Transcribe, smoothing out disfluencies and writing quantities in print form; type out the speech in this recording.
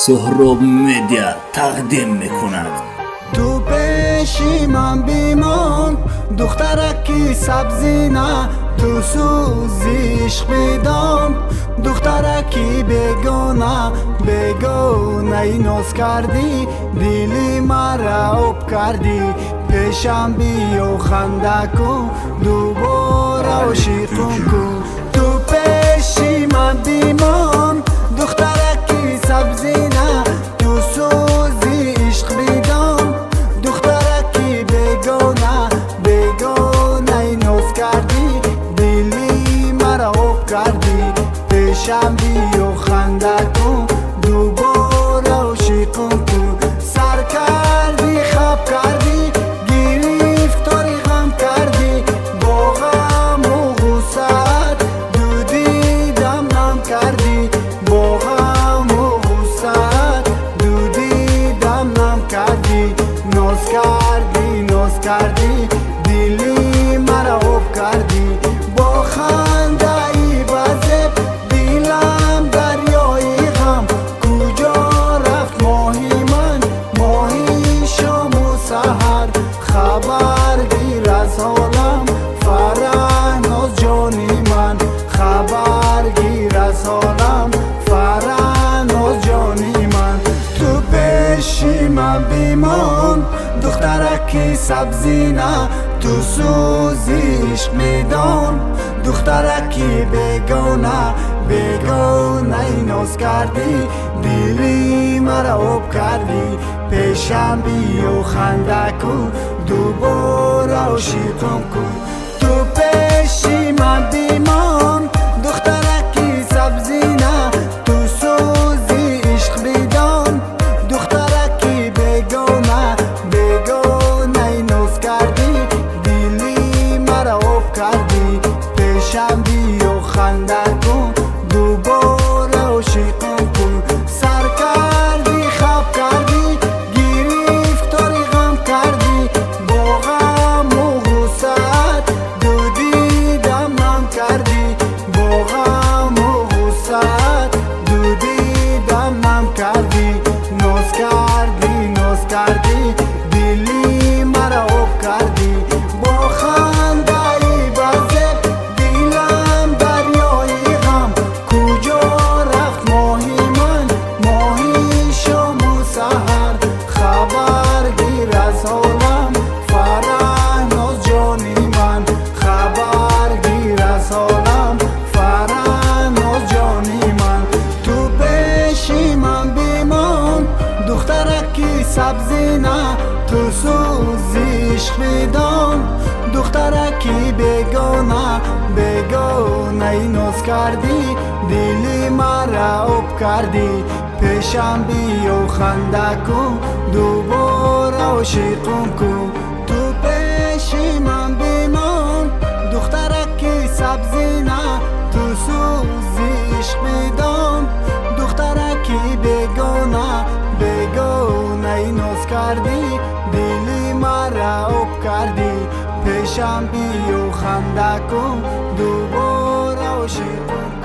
سهراب مدیا تقدیم میکند. تو پیشی من بیمان دخترکی سبزی نه، تو سوزی عشق بدان دخترکی بگونه بگونه ناز کردی، دلی مرا آب کردی. پیشم بیا خنده کن دوباره عاشقم کن. تو پیشی من بیمان دخترکی سبزی نه، تو سوزی عشق بدان دخترکی بگونه بگونه ناز کردی، دلی مرا آب کردی. پیشم بیا خنده کن دوباره عاشقم کن. سر کردی خواب کردی گرفتاری غم کردی، با غم و غصت دودی دم نم کردی، با غم و غصت دودی دم نم کردی. ناز کردی دلی مرا آب کردی. با خنده ای بزه دلم دریای غم، کجا رفت ماهی من ماهی شام و سحر. خبر گیر از حالم فرح ناز جانی من، خبر گیر از حالم فرح ناز جانی من. تو پیشی من بیمان دخترکی سبزی نه، تو سوزی عشق میدان دخترکی بگونه بگونه ناز کردی، دلی مرا آب کردی. پیشم بیا خنده کن دوباره عاشقم کن. تو پیشی من بیمان دخترکی سبزی نه، تو سوزی عشق بدان دخترکی بگونه بگونه ناز کردی، دلی مرا آب کردی. پیشم بیا خنده کن دوباره عاشقم کن. سر کردی خواب کردی گرفتاری غم کردی، با غم و غصت دودی دم نم کردی، با غم و غصت دودی دم نم کردی. ناز کردی دلی مرا آب کردی. با خنده ای بزه دلم دریای غم، کجا رفت ماهی من ماهی شام و سحر. خبر گیر از حالم فرح ناز جانی من، خبر گیر از حالم فرح ناز جانی من. تو پیشی من بیمان دخترکی سبزی نه، تو سوزی عشق بدان دخترکی بگونه بگونه ناز کردی، دلی مرا آب کردی. پیشم بیا خنده کن دوباره عاشقم کن. تو پیشی من بیمان دخترکی سبزی نه، تو سوزی عشق بدان دخترکی بگونه بگونه ناز کردی، دلی مرا آب کردی. پیشم بیا خنده کن دوباره عاشقم.